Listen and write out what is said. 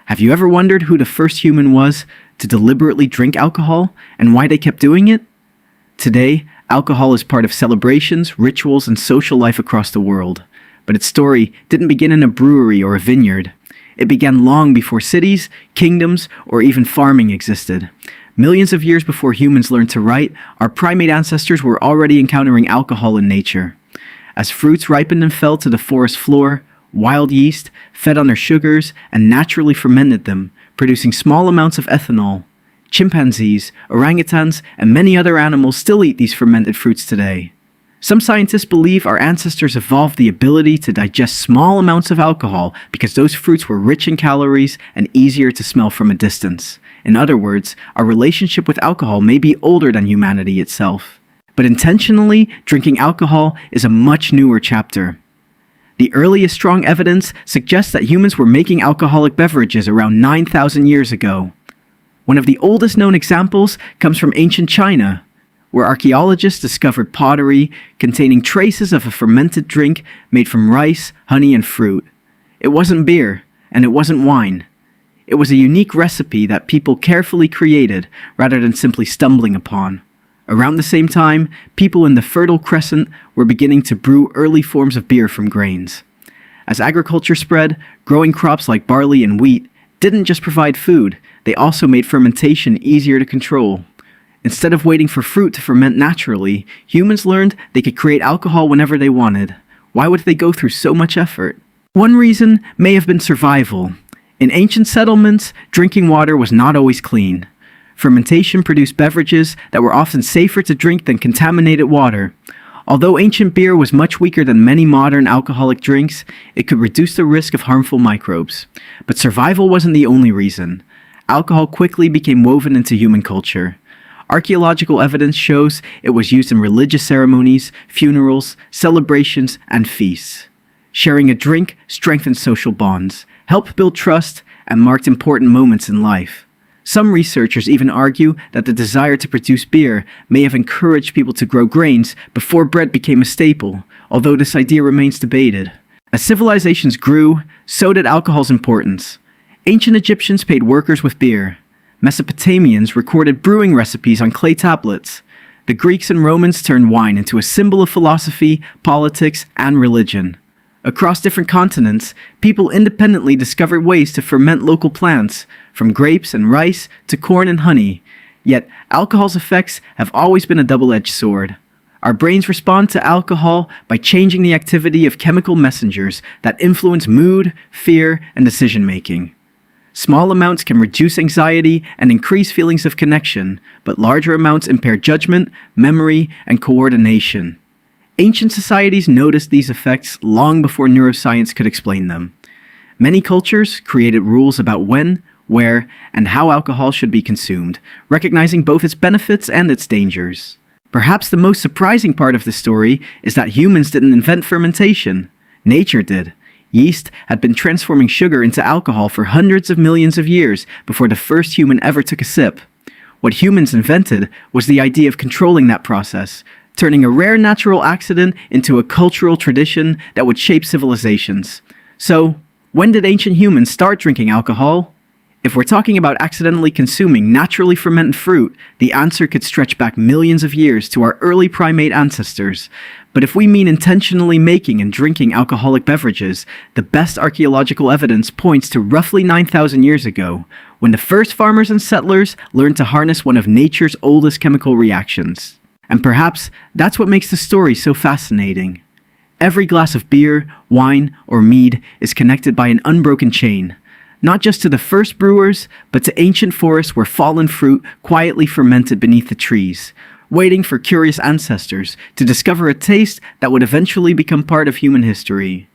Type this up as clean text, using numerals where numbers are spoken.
Have you ever wondered who the first human was to deliberately drink alcohol and why they kept doing it? Today, alcohol is part of celebrations, rituals, and social life across the world. But its story didn't begin in a brewery or a vineyard. It began long before cities, kingdoms, or even farming existed. Millions of years before humans learned to write, our primate ancestors were already encountering alcohol in nature. As fruits ripened and fell to the forest floor, wild yeast fed on their sugars and naturally fermented them, producing small amounts of ethanol. Chimpanzees, orangutans, and many other animals still eat these fermented fruits today. Some scientists believe our ancestors evolved the ability to digest small amounts of alcohol because those fruits were rich in calories and easier to smell from a distance. In other words, our relationship with alcohol may be older than humanity itself. But intentionally drinking alcohol is a much newer chapter. The earliest strong evidence suggests that humans were making alcoholic beverages around 9,000 years ago. One of the oldest known examples comes from ancient China, where archaeologists discovered pottery containing traces of a fermented drink made from rice, honey, and fruit. It wasn't beer, and it wasn't wine. It was a unique recipe that people carefully created rather than simply stumbling upon. Around the same time, people in the Fertile Crescent were beginning to brew early forms of beer from grains. As agriculture spread, growing crops like barley and wheat didn't just provide food, they also made fermentation easier to control. Instead of waiting for fruit to ferment naturally, humans learned they could create alcohol whenever they wanted. Why would they go through so much effort? One reason may have been survival. In ancient settlements, drinking water was not always clean. Fermentation produced beverages that were often safer to drink than contaminated water. Although ancient beer was much weaker than many modern alcoholic drinks, it could reduce the risk of harmful microbes. But survival wasn't the only reason. Alcohol quickly became woven into human culture. Archaeological evidence shows it was used in religious ceremonies, funerals, celebrations, and feasts. Sharing a drink strengthened social bonds, helped build trust, and marked important moments in life. Some researchers even argue that the desire to produce beer may have encouraged people to grow grains before bread became a staple, although this idea remains debated. As civilizations grew, so did alcohol's importance. Ancient Egyptians paid workers with beer. Mesopotamians recorded brewing recipes on clay tablets. The Greeks and Romans turned wine into a symbol of philosophy, politics, and religion. Across different continents, people independently discovered ways to ferment local plants, from grapes and rice to corn and honey. Yet, alcohol's effects have always been a double-edged sword. Our brains respond to alcohol by changing the activity of chemical messengers that influence mood, fear, and decision-making. Small amounts can reduce anxiety and increase feelings of connection, but larger amounts impair judgment, memory, and coordination. Ancient societies noticed these effects long before neuroscience could explain them. Many cultures created rules about when, where, and how alcohol should be consumed, recognizing both its benefits and its dangers. Perhaps the most surprising part of the story is that humans didn't invent fermentation. Nature did. Yeast had been transforming sugar into alcohol for hundreds of millions of years before the first human ever took a sip. What humans invented was the idea of controlling that process, turning a rare natural accident into a cultural tradition that would shape civilizations. So, when did ancient humans start drinking alcohol? If we're talking about accidentally consuming naturally fermented fruit, the answer could stretch back millions of years to our early primate ancestors. But if we mean intentionally making and drinking alcoholic beverages, the best archaeological evidence points to roughly 9,000 years ago, when the first farmers and settlers learned to harness one of nature's oldest chemical reactions. And perhaps that's what makes the story so fascinating. Every glass of beer, wine, or mead is connected by an unbroken chain, not just to the first brewers, but to ancient forests where fallen fruit quietly fermented beneath the trees, waiting for curious ancestors to discover a taste that would eventually become part of human history.